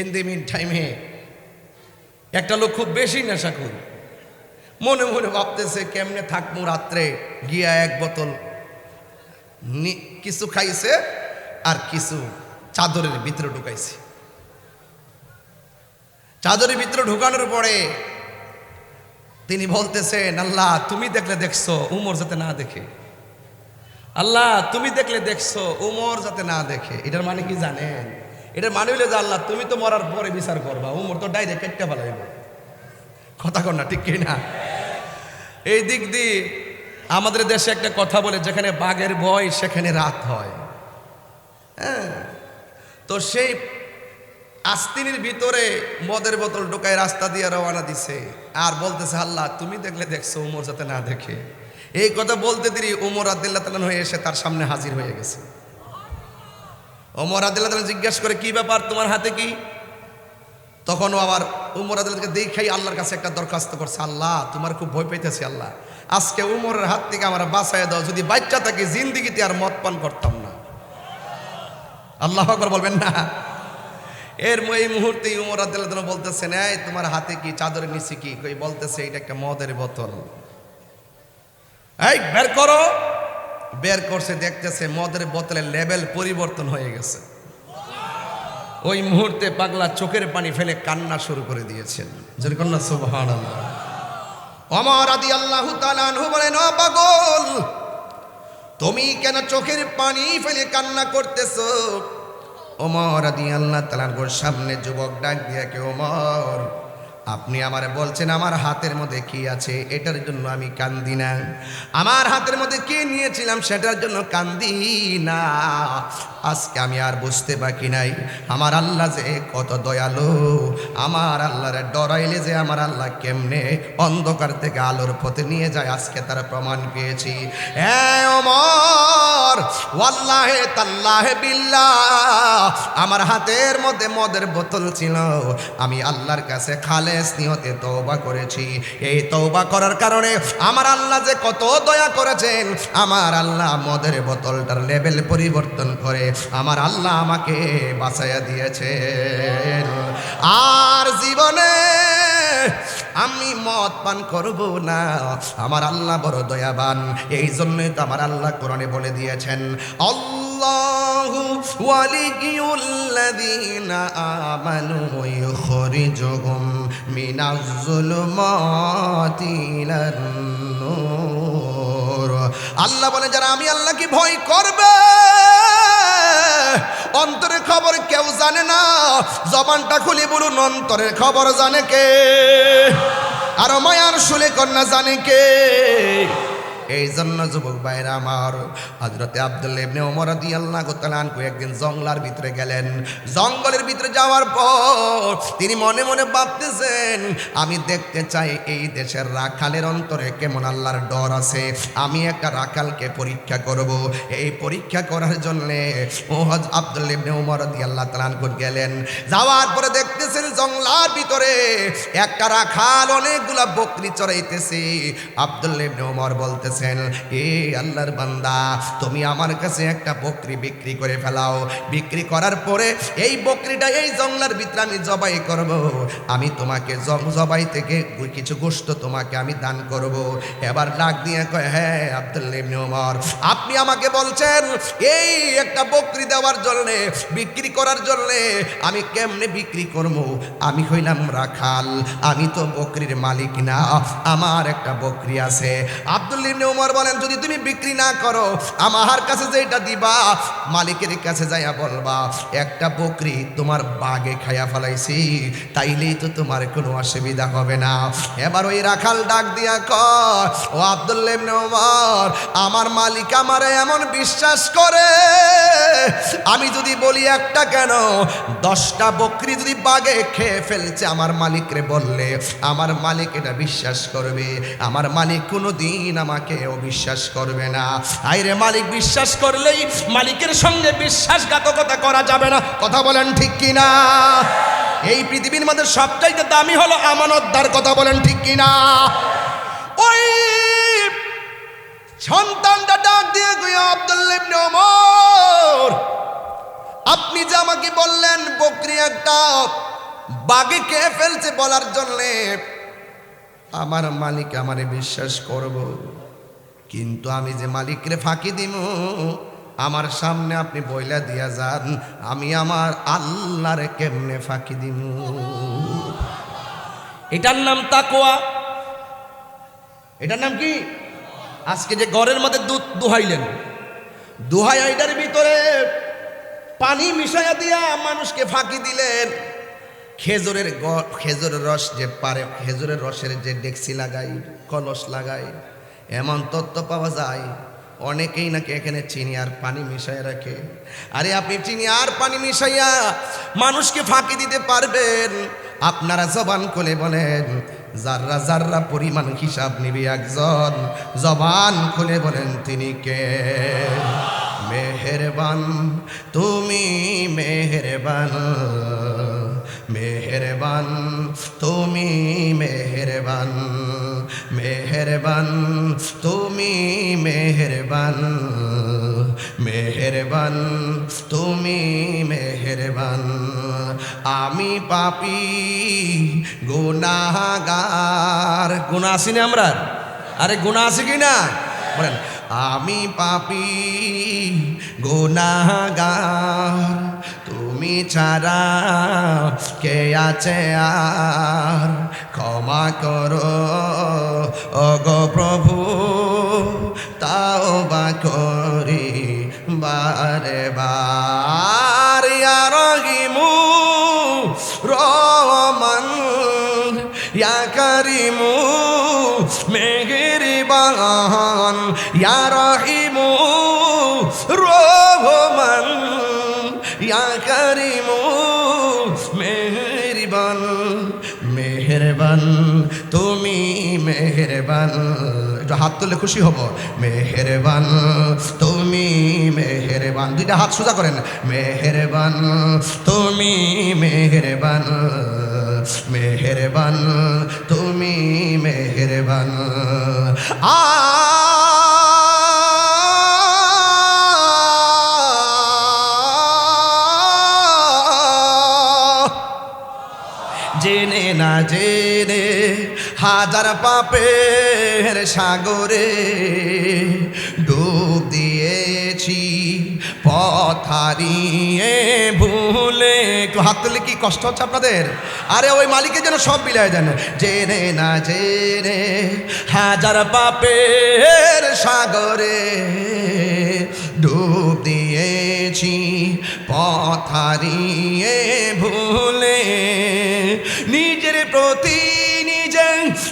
ইন দি মিন টাইমে একটা লোক খুব বেশি নেশাখোর, মনে মনে ভাবতেছে কেমনে থাকবো রাত্রে, গিয়া এক বোতল কিছু খাইছে আর কিছু চাদরের ভিতরে ঢুকাইছে। চাদরের ভিতরে ঢুকানোর পরে তিনি বলতেছেন, আল্লাহ তুমি দেখলে দেখছো, উমর যাতে না দেখে, আল্লাহ তুমি দেখলে দেখছো, উমর যাতে না দেখে। এটার মানে কি জানেন? এটার মানে হইলে যে আল্লাহ তুমি তো মরার পরে বিচার করবা, উমর তো ডাইরেক্ট কেটে ফেলাইব। কথা কর না, ঠিক কি না? এই দিক দিয়ে আমাদের দেশে একটা কথা বলে, যেখানে বাঘের ভয় সেখানে রাত হয়। হ্যাঁ, তো সেই আস্তিনের ভিতরে মদের বোতল ঢোকায় রাস্তা দিয়ে রওনা দিছে, আর বলতেছে আল্লাহ তুমি দেখলে দেখছো, উমর যাতে না দেখে। এই কথা বলতে দেরি উমর রাদিয়াল্লাহু তাআলা হয়ে এসে তার সামনে হাজির হয়ে গেছে। উমর রাদিয়াল্লাহু তাআলা জিজ্ঞাসা করে, কি ব্যাপার, তোমার হাতে কি? তখনও আবার উমর রাদিয়াল্লাহু তাআলা দেখাই আল্লাহর কাছে একটা দরখাস্ত করছে, আল্লাহ তোমার খুব ভয় পাইতেছি, আল্লাহ আজকে উমরের হাত থেকে আমার বাঁচায় দাও, যদি বাচ্চা থাকে জিন্দিগিতে আর মদ পান করতাম না। আল্লাহু আকবার বলবেন না? এই মুহূর্তে উমর রাদিয়াল্লাহু তাআলা বলতেছেন, এই তোমার হাতে কি, চাদরের নিচে কি? কই বলতেছে এটা একটা মদের বোতল। এই বের করো। বের করছে, দেখতেছে মদের বোতলের লেভেল পরিবর্তন হয়ে গেছে। ওই মুহূর্তে পাগলা চোখের পানি ফেলে কান্না শুরু করে দিয়েছেন। যেরকম না সুবহানাল্লাহ। ওমর রাদিয়াল্লাহু তাআলা আনহু বলেন, ও পাগল তুমি কেন চোখের পানি ফেলে কান্না করতেছো? ওমর রাদিয়াল্লাহু তাআলার সামনে যুবক ডাক দিয়ে, কে ওমর, আপনি আমারে বলছেন আমার হাতের মধ্যে কি আছে এটার জন্য আমি কান্দি না, আমার হাতের মধ্যে কি নিয়েছিলাম সেটার জন্য কান্দি না। আজকে আমি আর বুঝতে বাকি নাই আমার আল্লাহ যে কত দয়ালু, আমার আল্লাহর ডরাইলে যে আমার আল্লাহ কেমনে অন্ধকার থেকে আলোর পথে নিয়ে যায়, আজকে তার প্রমাণ পেয়েছি। হ্যাঁ ওমর, ওয়াল্লাহে তাল্লাহে বিল্লাহ, আমার হাতের মধ্যে মদের বোতল ছিল, আমি আল্লাহর কাছে খালেস নিয়তে তওবা করেছি। এই তওবা করার কারণে আমার আল্লাহ যে কত দয়া করেছেন, আমার আল্লাহ মদের বোতলটার লেভেল পরিবর্তন করে আমার আল্লাহ আমাকে বাঁচাইয়া দিয়েছেন। আর জীবনে আমি মদ পান করব না, আমার আল্লাহ বড় দয়াবান। এই জন্যই তো আমার আল্লাহ কোরআনে বলে দিয়েছেন, আল্লাহু ওয়ালিয়ুল্লাযীনা আমানু ইউখরিজুহুম মিনাজ যুলুমাতি ইলান নূর। আল্লাহ বলে যারা আমি আল্লাহকে ভয় করবে, অন্তরের খবর কেউ জানে না, জবানটা খুলে বলুন অন্তরের খবর জানে কে? আর মায়ার শুলে কন্যা জানে কে? এই জন্য যুবক ভাইরা আমার, হযরতে আব্দুল্লাহ ইবনে ওমর রাদিয়াল্লাহু তাআলা আনহু একদিন জঙ্গলের ভিতরে গেলেন। জঙ্গলের ভিতরে যাওয়ার পর তিনি মনে মনে ভাবতেছেন, আমি দেখতে চাই এই দেশের রাখালের অন্তরে কেমন আল্লাহর ডর আছে। আমি একটা রাখালকে পরীক্ষা করব। এই পরীক্ষা করার জন্যে আব্দুল্লাহ ইবনে ওমর রাদিয়াল্লাহু তাআলা আনহু গেলেন। যাওয়ার পরে দেখতেছেন জঙ্গলের ভিতরে একটা রাখাল অনেকগুলা বকরি চড়াইতেছে। আব্দুল্লাহ ইবনে ওমর বলতেছেন, এ আল্লাহর বান্দা, তুমি আমার কাছে একটা বকরি বিক্রি করে ফেলাও। বিক্রি করার পরে এই বকরিটা এই জঙ্গলের ভিতরে আমি জবাই করব। আমি তোমাকে জবাই থেকে কিছু গোশত তোমাকে আমি দান করব। এবার ডাক দিয়ে কয়, হ্যাঁ আব্দুল্লাহ ইবনে ওমর, আপনি আমাকে বলছেন এই একটা বকরি দেওয়ার জন্যে, বিক্রি করার জন্যে, আমি কেমনে বিক্রি করব? আমি হইলাম রাখাল, আমি তো বকরির মালিক না, আমার একটা বকরি আছে। আব্দুল্লাহ ইবনে ওমর বলেন, যদি তুমি বিক্রি না করো, আমার কাছে যেটা দিবা মালিকের কাছে যাইয়া বলবা একটা বকরি তোমার বাগে খাইয়া ফেলাইছি, তাইলেই তো তোমার কোনো অসুবিধা হবে না। এবার ওই রাখাল ডাক দিয়া কয়, ও আব্দুল্লাহ ইবনে ওমর, আমার মালিক আমারে এমন বিশ্বাস করে, আমি যদি বলি একটা কেন 10টা বকরি যদি বাগে খেয়ে ফেলছে আমার মালিকরে বললে আমার মালিক এটা বিশ্বাস করবে। আমার মালিক কোনো দিন আমাকে অবিশ্বাস করবে না। আইরে মালিক বিশ্বাস করলেই মালিকের সঙ্গে বিশ্বাসঘাতকতা করা যাবে না। কথা বলেন ঠিক কিনা? এই পৃথিবীর মধ্যে সবচাইতে দামি হলো আমানতদার। কথা বলেন ঠিক কিনা? ওই সন্তানটা ডাক দিয়ে গিয়ে, আব্দুল্লাহ ইবনে ওমর, আপনি যে আমাকে বললেন বকরি একটা বাগে খেয়ে ফেলছে বলার জন্যে আমার মালিক আমারে বিশ্বাস করব, কিন্তু আমি যে মালিকরে ফাঁকি দিব, আমার সামনে আপনি বইলা দিয়া যান, আমি আমার আল্লাহরে কেমনে ফাঁকি দিব? এটার নাম তাকওয়া। এটার নাম কি? আজকে যে ঘরের মধ্যে দুধ দুহাইলেন, দুহাই আইডার ভিতরে পানি মিশাইয়া দিয়া মানুষকে ফাঁকি দিলেন। খেজুরের রস যে পারে, খেজুরের রসের যে ডেকসি লাগাই, কলস লাগাই, এমন তত্ত্ব পাওয়া যায়। অনেকেই নাকি এখানে চিনি আর পানি মিশাইয়া রাখে। আরে আপনি চিনি আর পানি মিশাইয়া মানুষকে ফাঁকি দিতে পারবেন? আপনারা জবান খুলে বলেন, যাররা যাররা পরিমাণ হিসাব নিবে একজন, জবান খুলে বলেন তিনি কে? মেহেরবান, তুমি মেহেরবান, মেহেরবান, তুমি মেহেরবান, মেহেরবান, তুমি মেহেরবান, মেহেরবান, তুমি মেহেরবান। আমি পাপী গুনাহগার। গুনাহ আছি না আমরা? আরে গুনাহ আছে কি না বলেন? আমি পাপী গুনাহগার, তুমি ছাড়া কে আছে আর? ক্ষমা করো ওগো প্রভু, তাওবা করি বারে বার। ইয়া রহিমু রহমান, ইয়া করিমু মেহেরবান, ইয়া রহিমু রহমান, ইয়া করিমু মেহেরবান। মেহেরবান, তুমি মেহেরবান। একটু হাত তুলে খুশি হব। মেহেরবান, তুমি মেহেরবান। দুইটা হাত সোজা করেন। মেহেরবান, তুমি মেহেরবান, মেহেরবান, তুমি মেহেরবান। জেনে না জেনে হাজার পাপের সাগরে ডুব দিয়েছি, পথ হারিয়ে ভুলে। একটু হাত তুলে কি কষ্ট হচ্ছে আপনাদের? আরে ওই মালিকের যেন সব বিলাই দেন। জেনে না জেনে হাজার পাপের সাগরে ডুব দিয়েছি, পথ হারিয়ে ভুলে। নিজের প্রতি নিজে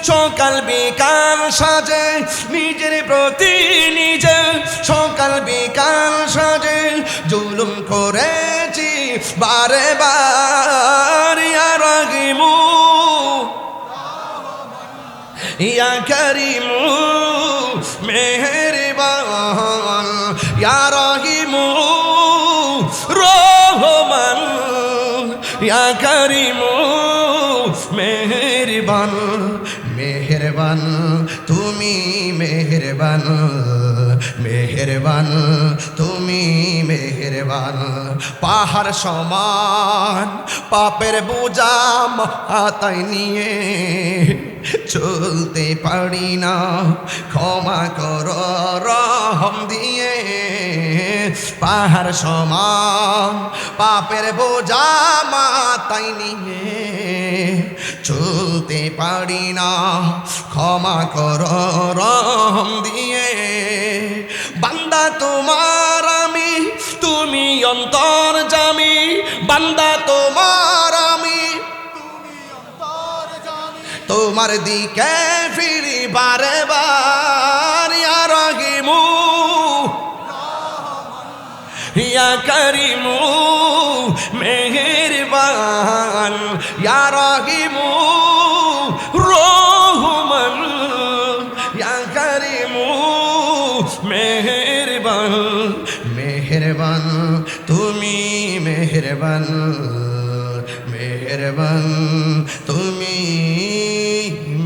সকাল বিকাল সাজে নিজের প্রতি নিজে, সকাল বিকাল সাজে জুলুম করেছি বারে বার। ইয়া রাহিমু ইয়া করিমু মেহেরবান, ইয়া রাহিমু রহমান, ইয়া করিমু মেহেরবান। মেহেরবান তুমি মেহেরবান, মেহেরবান তুমি মেহেরবান। পাহাড় সমান পাপের বোঝা মাথায় নিয়ে চলতে পারি না, ক্ষমা করো রহম দিয়ে। পাহাড় সমান পাপের বোঝা মাথায় নিয়ে চলতে পারি না, ক্ষমা করো রহম দিয়ে। বান্দা তোমার আমি, তুমি অন্তর্যামী, বান্দা তোমার আমি, তোমার দিকে ফিরি বারে বার। ইয়া রাহিমু ইয়া করিমু মেহেরবান, ইয়া রাহিমু রহমান, ইয়া করিমু মেহেরবান। মেহেরবান তুমি মেহেরবান, মেহেরবান তুমি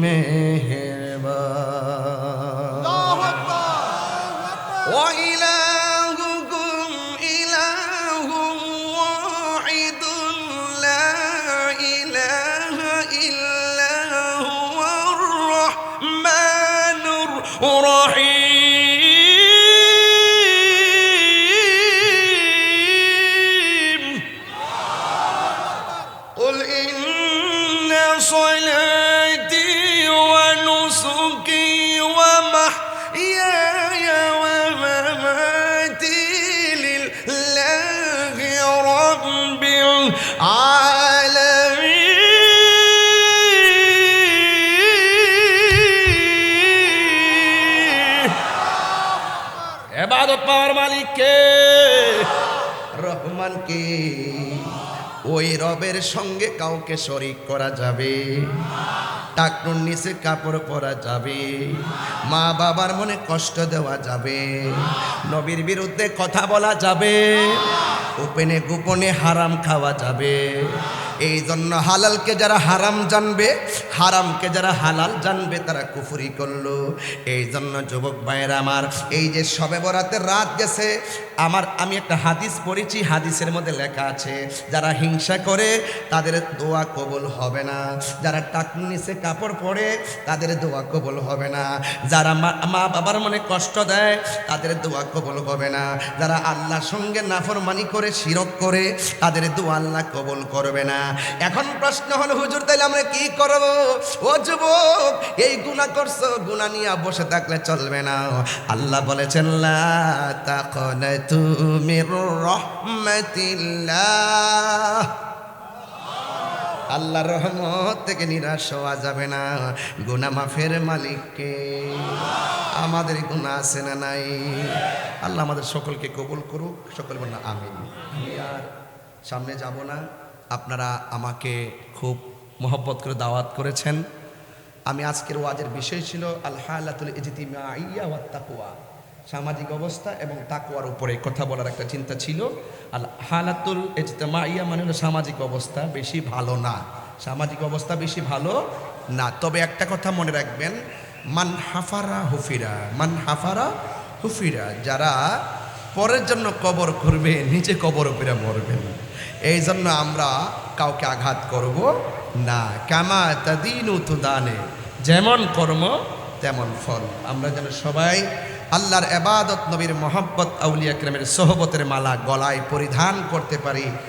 মেহেরবান। ওয়া ইলাহুকুম ইলাহুম ওয়াহিদুন লা ইলাহা ইল্লা হুয়ার রাহমানুর রাহিম। قل إن صلاتي ونسكي ومحياي ومماتي لله رب العالمين। ইবাদত পাওয়ার মালিক কে? রহমান কে? ওই রবের সঙ্গে কাউকে শরীক করা যাবে? টাকনুর নিচে কাপড় পরা যাবে? মা বাবার মনে কষ্ট দেওয়া যাবে? নবীর বিরুদ্ধে কথা বলা যাবে? গোপনে গোপনে হারাম খাওয়া যাবে? এই জন্য হালালকে যারা হারাম জানবে, হারামকে যারা হালাল জানবে, তারা কুফরি করলো। এই জন্য যুবক ভাইয়েরা আমার, এই যে শবে বরাতের রাত গেছে, আমি একটা হাদিস পড়েছি, হাদিসের মধ্যে লেখা আছে যারা হিংসা করে তাদের দোয়া কবুল হবে না, যারা টাকনুর নিচে কাপড় পরে তাদের দোয়া কবুল হবে না, যারা মা বাবার মনে কষ্ট দেয় তাদের দোয়া কবুল হবে না, যারা আল্লাহর সঙ্গে নাফরমানি করে শিরক করে তাদের দোয়া আল্লাহ কবুল করবে না। এখন প্রশ্ন হলো, হুজুর তাইলে আমরা কি করব? ও যুবক, এই গুনাহ করছো, গুনাহ নিয়ে বসে থাকলে চলবে না। আল্লাহ বলেছেন লা তাকনাতু মির রাহমাতিল্লাহ, আল্লাহর রহমত থেকে নিরাশ হওয়া যাবে না। গুনাহ মাফের মালিককে, আমাদের গুনাহ আছে না নাই? আল্লাহ আমাদের সকলকে কবুল করুক, সকল বলুন আমিন। আমি আর সামনে যাব না, আপনারা আমাকে খুব মহব্বত করে দাওয়াত করেছেন। আমি আজকের ওয়াজের বিষয় ছিল আল হালাতুল ইজতিমাইয়া ওয়াত তাকওয়া, সামাজিক অবস্থা এবং তাকওয়ার উপরে কথা বলার একটা চিন্তা ছিল। আল হালাতুল ইজতিমাইয়া মানে হলো সামাজিক অবস্থা বেশি ভালো না, সামাজিক অবস্থা বেশি ভালো না। তবে একটা কথা মনে রাখবেন, মান হাফারা হুফিরা, মান হাফারা হুফিরা, যারা পরের জন্য কবর করবে নিজে কবর উপরে মরবেন। এই জন্য আমরা কাউকে আঘাত করব না। কামা তাদিনু তুদানে, যেমন কর্ম তেমন ফল। আমরা যেন সবাই আল্লাহর ইবাদত, নবীর মহব্বত, আউলিয়া কেরামের সোহবতের মালা গলায় পরিধান করতে পারি।